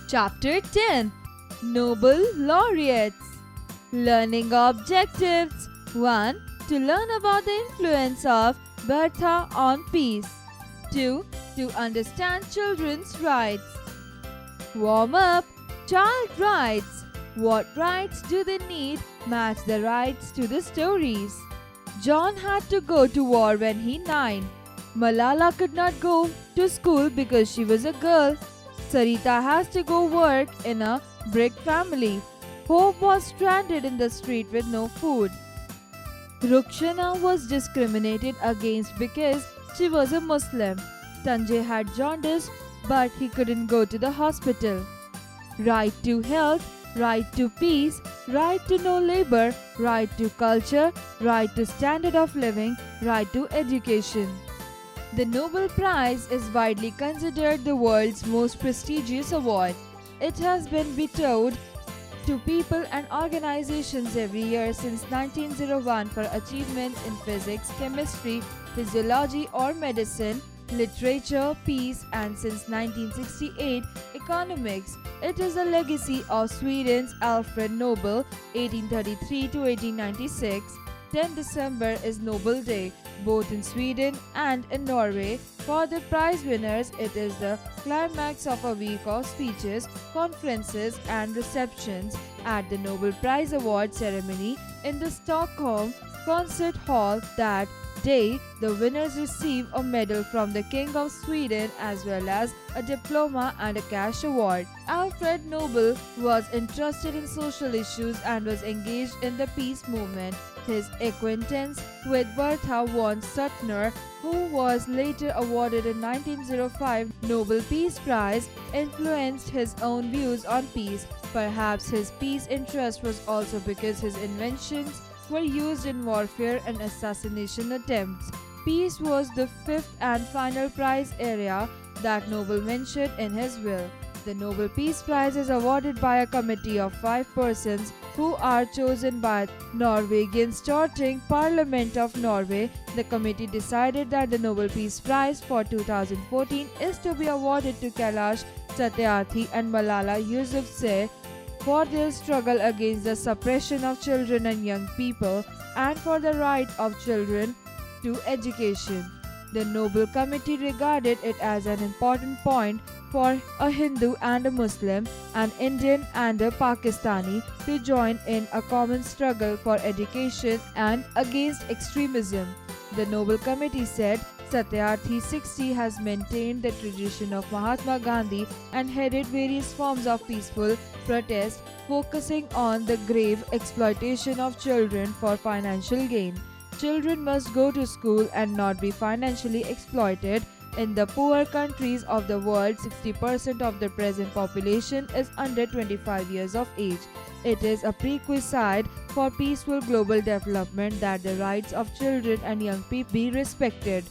Chapter 10 Nobel Laureates Learning Objectives 1. To learn about the influence of Bertha on peace. 2. To understand children's rights. Warm up. Child rights. What rights do they need match the rights to the stories. John had to go to war when he 9. Malala could not go to school because she was a girl. Sarita has to go work in a brick family. Hope was stranded in the street with no food. Rukshana was discriminated against because she was a Muslim. Sanjay had jaundice, but he couldn't go to the hospital. Right to health, right to peace, right to no labor, right to culture, right to standard of living, right to education. The Nobel Prize is widely considered the world's most prestigious award. It has been bestowed to people and organizations every year since 1901 for achievements in physics, chemistry, physiology or medicine, literature, peace, and since 1968, economics. It is a legacy of Sweden's Alfred Nobel 1833 to 1896. 10 December is Nobel Day, both in Sweden and in Norway. For the prize winners, it is the climax of a week of speeches, conferences, and receptions at the Nobel Prize Award ceremony in the Stockholm Concert Hall. That day, the winners receive a medal from the King of Sweden as well as a diploma and a cash award. Alfred Nobel was interested in social issues and was engaged in the peace movement. His acquaintance with Bertha von Suttner, who was later awarded in 1905 Nobel Peace Prize, influenced his own views on peace. Perhaps his peace interest was also because his inventions were used in warfare and assassination attempts. Peace was the fifth and final prize area that Nobel mentioned in his will. The Nobel Peace Prize is awarded by a committee of 5 persons who are chosen by Norwegian Storting Parliament of Norway. The committee decided that the Nobel Peace Prize for 2014 is to be awarded to Kailash Satyarthi and Malala Yousafzai for their struggle against the suppression of children and young people and for the right of children to education. The Nobel Committee regarded it as an important point for a Hindu and a Muslim, an Indian and a Pakistani to join in a common struggle for education and against extremism. The Nobel Committee said Satyarthi 60 has maintained the tradition of Mahatma Gandhi and headed various forms of peaceful protest, focusing on the grave exploitation of children for financial gain. Children must go to school and not be financially exploited. In the poor countries of the world, 60% of the present population is under 25 years of age. It is a prerequisite for peaceful global development that the rights of children and young people be respected.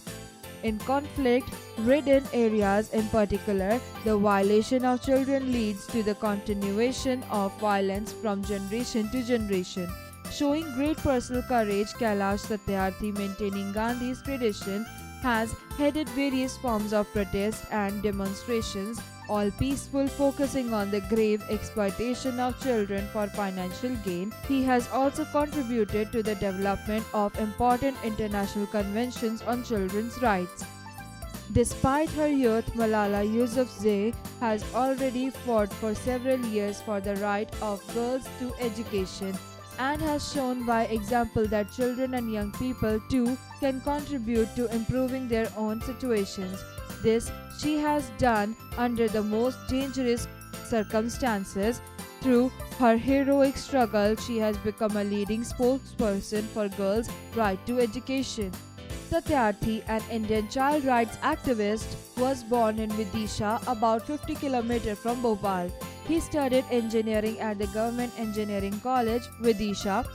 In conflict-ridden areas in particular, the violation of children leads to the continuation of violence from generation to generation. Showing great personal courage, Kailash Satyarthi, maintaining Gandhi's tradition, has headed various forms of protest and demonstrations, all peaceful, focusing on the grave exploitation of children for financial gain. He has also contributed to the development of important international conventions on children's rights. Despite her youth, Malala Yousafzai has already fought for several years for the right of girls to education and has shown by example that children and young people too can contribute to improving their own situations. This she has done under the most dangerous circumstances. Through her heroic struggle, she has become a leading spokesperson for girls' right to education. Satyarthi, an Indian child rights activist, was born in Vidisha, about 50 km from Bhopal. He studied engineering at the Government Engineering College, Vidisha.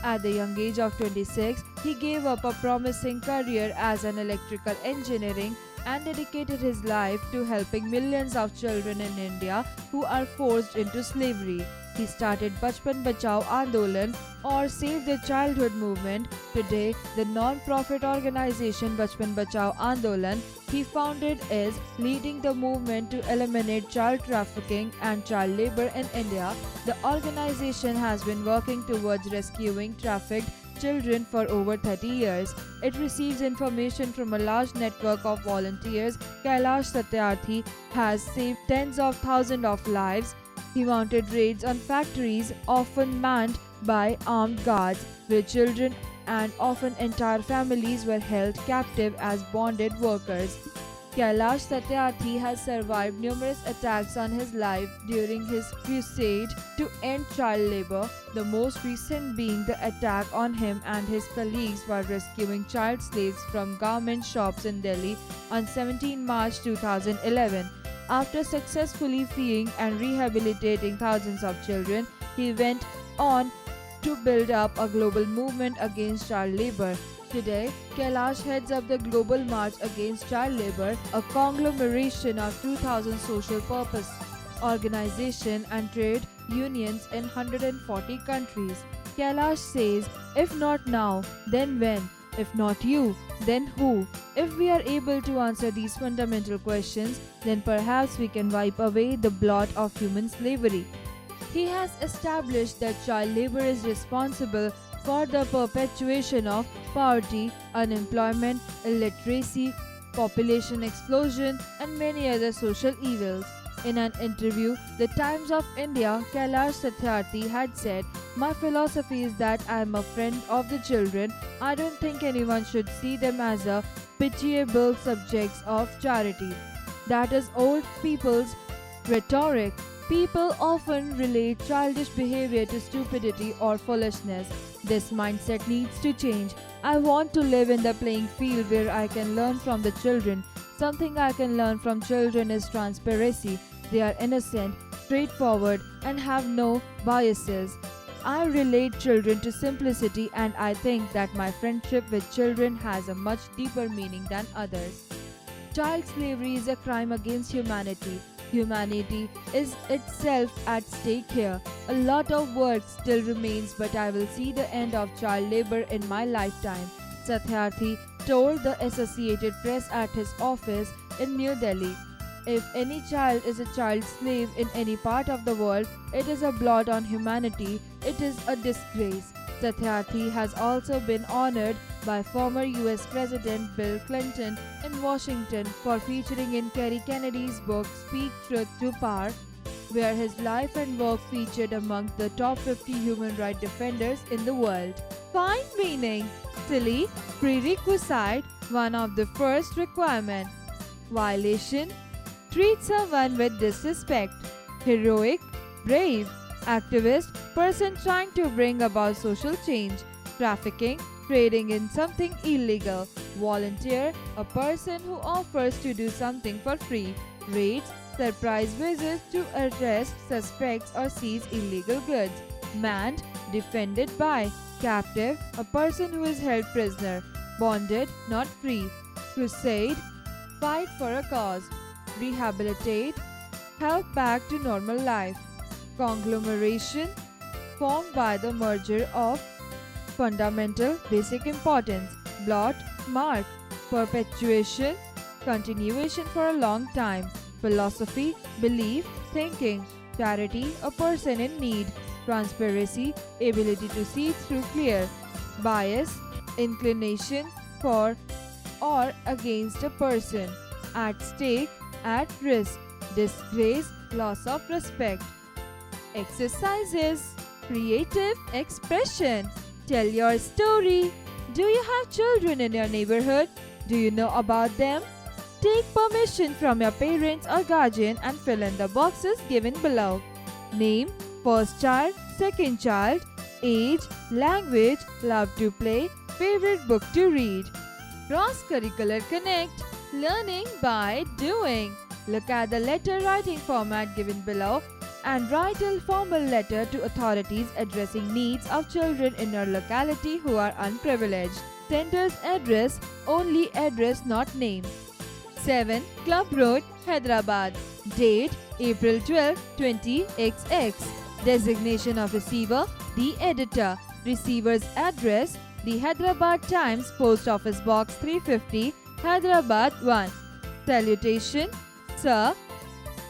At the young age of 26, he gave up a promising career as an electrical engineering and dedicated his life to helping millions of children in India who are forced into slavery. He started Bachpan Bachao Andolan or Save the Childhood movement. Today, the non-profit organization Bachpan Bachao Andolan he founded is leading the movement to eliminate child trafficking and child labor in India. The organization has been working towards rescuing trafficked children for over 30 years. It receives information from a large network of volunteers. Kailash Satyarthi has saved tens of thousands of lives. He mounted raids on factories, often manned by armed guards, where children and often entire families were held captive as bonded workers. Kailash Satyarthi has survived numerous attacks on his life during his crusade to end child labor, the most recent being the attack on him and his colleagues while rescuing child slaves from garment shops in Delhi on 17 March 2011. After successfully freeing and rehabilitating thousands of children, he went on to build up a global movement against child labor. Today, Kailash heads up the Global March Against Child Labor, a conglomeration of 2,000 social purpose organizations and trade unions in 140 countries. Kailash says, if not now, then when? If not you, then who? If we are able to answer these fundamental questions, then perhaps we can wipe away the blot of human slavery. He has established that child labor is responsible for the perpetuation of poverty, unemployment, illiteracy, population explosion, and many other social evils. In an interview, The Times of India, Kailash Satyarthi had said, "My philosophy is that I am a friend of the children. I don't think anyone should see them as a pitiable subjects of charity. That is old people's rhetoric. People often relate childish behavior to stupidity or foolishness. This mindset needs to change. I want to live in the playing field where I can learn from the children. Something I can learn from children is transparency. They are innocent, straightforward, and have no biases. I relate children to simplicity, and I think that my friendship with children has a much deeper meaning than others." Child slavery is a crime against humanity. Humanity is itself at stake here. A lot of work still remains, but I will see the end of child labor in my lifetime, Satyarthi told the Associated Press at his office in New Delhi. If any child is a child slave in any part of the world, it is a blot on humanity. It is a disgrace. Satyarthi has also been honored by former US President Bill Clinton in Washington for featuring in Kerry Kennedy's book Speak Truth to Power, where his life and work featured among the top 50 human rights defenders in the world. Find meaning. Silly, prerequisite, one of the first requirement. Violation, treat someone with disrespect. Heroic, brave, activist, person trying to bring about social change. Trafficking, trading in something illegal. Volunteer, a person who offers to do something for free. Raids, surprise visits to arrest suspects or seize illegal goods. Manned, defended by. Captive, a person who is held prisoner. Bonded, not free. Crusade, fight for a cause. Rehabilitate, help back to normal life. Conglomeration, formed by the merger of fundamental basic importance. Blot, mark. Perpetuation, continuation for a long time. Philosophy, belief, thinking. Charity, a person in need. Transparency, ability to see through clear. Bias, inclination for or against a person. At stake, at risk. Disgrace, loss of respect. Exercises. Creative expression. Tell your story. Do you have children in your neighborhood? Do you know about them? Take permission from your parents or guardian and fill in the boxes given below. Name, first child, second child, age, language, love to play, favorite book to read. Cross-curricular connect, learning by doing. Look at the letter writing format given below and write a formal letter to authorities addressing needs of children in your locality who are unprivileged. Sender's address, only address not name. 7 Club Road, Hyderabad. Date, April 12, 20XX. Designation of receiver, the editor. Receiver's address, the Hyderabad Times, Post Office Box 350, Hyderabad 1. Salutation, Sir.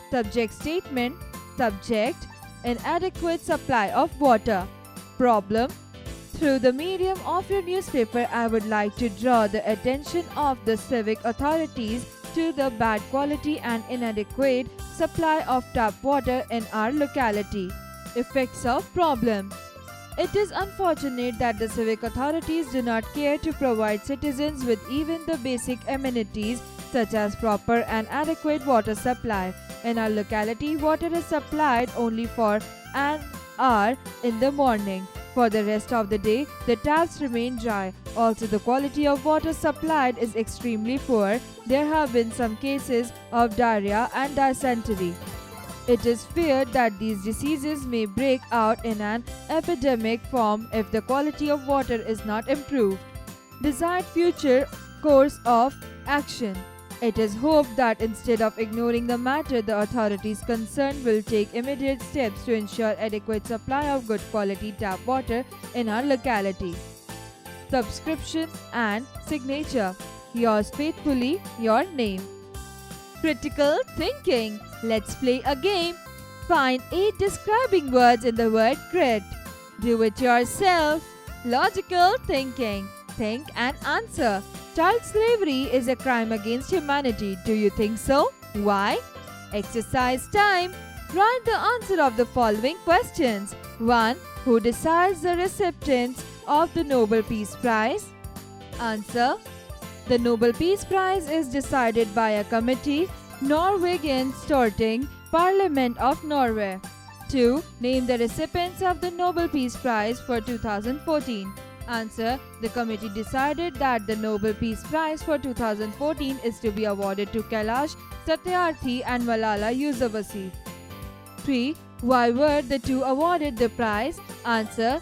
Subject statement, subject, inadequate supply of water. Problem, through the medium of your newspaper, I would like to draw the attention of the civic authorities to the bad quality and inadequate supply of tap water in our locality. Effects of problem. It is unfortunate that the civic authorities do not care to provide citizens with even the basic amenities such as proper and adequate water supply. In our locality, water is supplied only for an hour in the morning. For the rest of the day, the taps remain dry. Also, the quality of water supplied is extremely poor. There have been some cases of diarrhea and dysentery. It is feared that these diseases may break out in an epidemic form if the quality of water is not improved. Desired future course of action. It is hoped that instead of ignoring the matter, the authorities concerned will take immediate steps to ensure adequate supply of good quality tap water in our locality. Subscription and signature. Yours faithfully, your name. Critical thinking. Let's play a game. Find 8 describing words in the word crit. Do it yourself. Logical thinking. Think and answer. Child slavery is a crime against humanity. Do you think so? Why? Exercise time. Write the answer of the following questions. 1. Who decides the recipients of the Nobel Peace Prize? Answer. The Nobel Peace Prize is decided by a committee, Norwegian Storting Parliament of Norway. 2. Name the recipients of the Nobel Peace Prize for 2014. Answer. The committee decided that the Nobel Peace Prize for 2014 is to be awarded to Kailash Satyarthi and Malala Yousafzai. 3. Why were the two awarded the prize? Answer.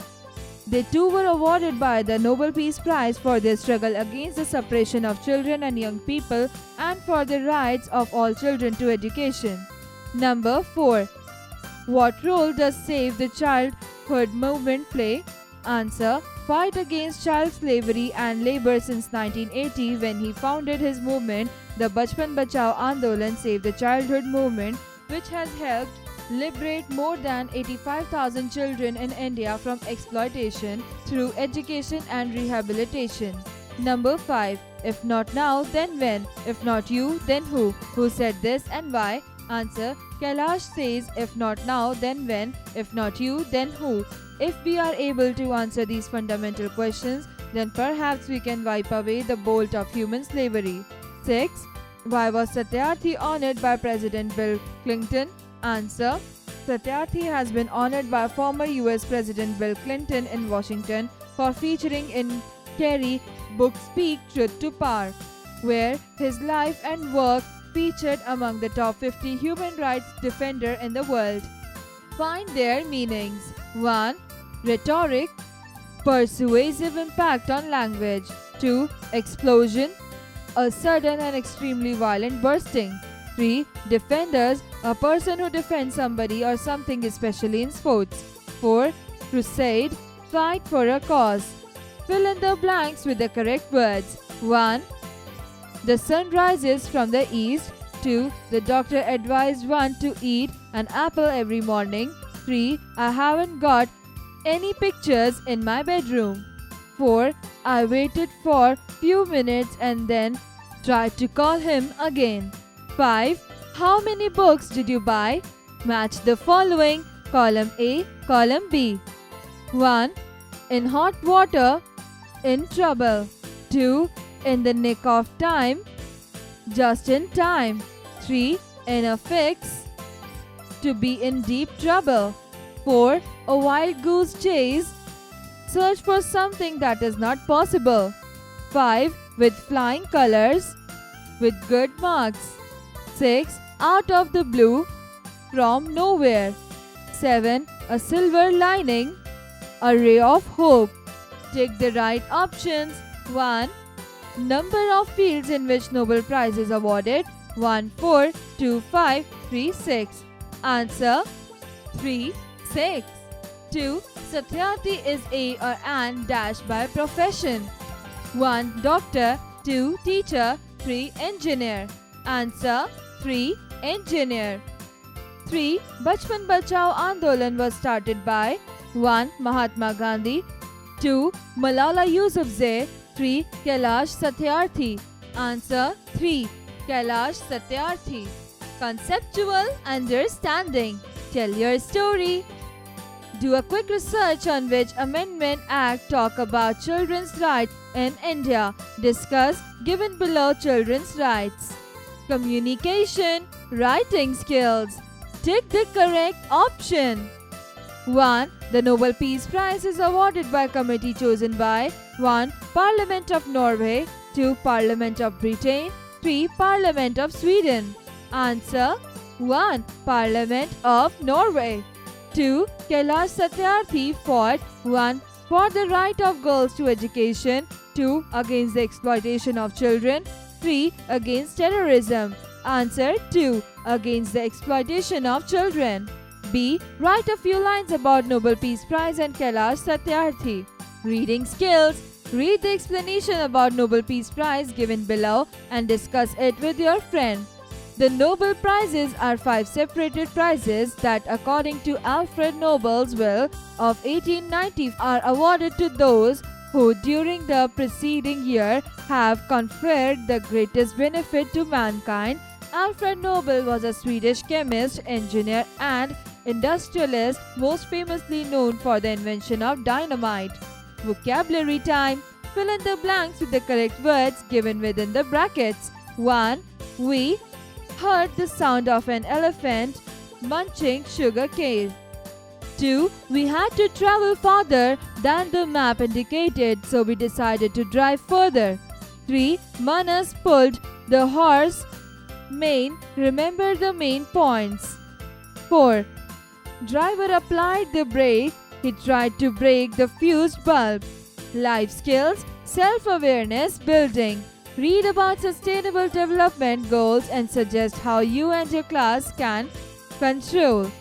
They too were awarded by the Nobel Peace Prize for their struggle against the suppression of children and young people and for the rights of all children to education. Number 4. What role does Save the Childhood movement play? Answer. Fight against child slavery and labor since 1980 when he founded his movement, the Bachpan Bachao Andolan Save the Childhood movement, which has helped liberate more than 85,000 children in India from exploitation through education and rehabilitation. Number 5. If not now, then when? If not you, then who? Who said this and why? Answer. Kailash says, if not now, then when? If not you, then who? If we are able to answer these fundamental questions, then perhaps we can wipe away the bolt of human slavery. 6. Why was Satyarthi honored by President Bill Clinton? Answer. Satyarthi has been honored by former US President Bill Clinton in Washington for featuring in Kerry book Speak Truth to Power, where his life and work featured among the top 50 human rights defenders in the world. Find their meanings. 1. Rhetoric, persuasive impact on language. 2. Explosion, a sudden and extremely violent bursting. 3. Defenders, a person who defends somebody or something, especially in sports. 4. Crusade, fight for a cause. Fill in the blanks with the correct words. 1. The sun rises from the east. 2. The doctor advised one to eat an apple every morning. 3. I haven't got any pictures in my bedroom. 4. I waited for few minutes and then tried to call him again. 5. How many books did you buy? Match the following. Column A, column B. 1. In hot water, in trouble. 2. In the nick of time, just in time. 3. In a fix, to be in deep trouble. 4. A wild goose chase, search for something that is not possible. 5. With flying colors, with good marks. 6. Out of the blue, from nowhere. 7. A silver lining, a ray of hope. Take the right options. 1. Number of fields in which Nobel Prize is awarded. 1, 4, 2, 5, 3, 6. Answer. 3, 6. 2. Satyarthi is a or an dash by profession. 1. Doctor, 2. Teacher, 3. Engineer. Answer 3. Engineer. 3. Bachpan Bachao Andolan was started by 1. Mahatma Gandhi, 2. Malala Yousafzai, 3. Kailash Satyarthi. Answer 3. Kailash Satyarthi. Conceptual understanding. Tell your story. Do a quick research on which Amendment Act talk about children's rights in India. Discuss given below children's rights. Communication, writing skills. Tick the correct option. 1. The Nobel Peace Prize is awarded by committee chosen by 1. Parliament of Norway, 2. Parliament of Britain, 3. Parliament of Sweden. Answer 1. Parliament of Norway. 2. Kailash Satyarthi fought 1. For the right of girls to education, 2. Against the exploitation of children, 3. Against terrorism. Answer 2. Against the exploitation of children. B. Write a few lines about Nobel Peace Prize and Kailash Satyarthi. Reading skills. Read the explanation about Nobel Peace Prize given below and discuss it with your friend. The Nobel Prizes are 5 separated prizes that, according to Alfred Nobel's will of 1890, are awarded to those who during the preceding year have conferred the greatest benefit to mankind. Alfred Nobel was a Swedish chemist, engineer and industrialist, most famously known for the invention of dynamite. Vocabulary time. Fill in the blanks with the correct words given within the brackets. 1. We heard the sound of an elephant munching sugar cane. 2. We had to travel farther than the map indicated, so we decided to drive further. 3. Manas pulled the horse mane. Remember the main points. 4. Driver applied the brake. He tried to break the fused bulb. Life skills, self-awareness building. Read about sustainable development goals and suggest how you and your class can control.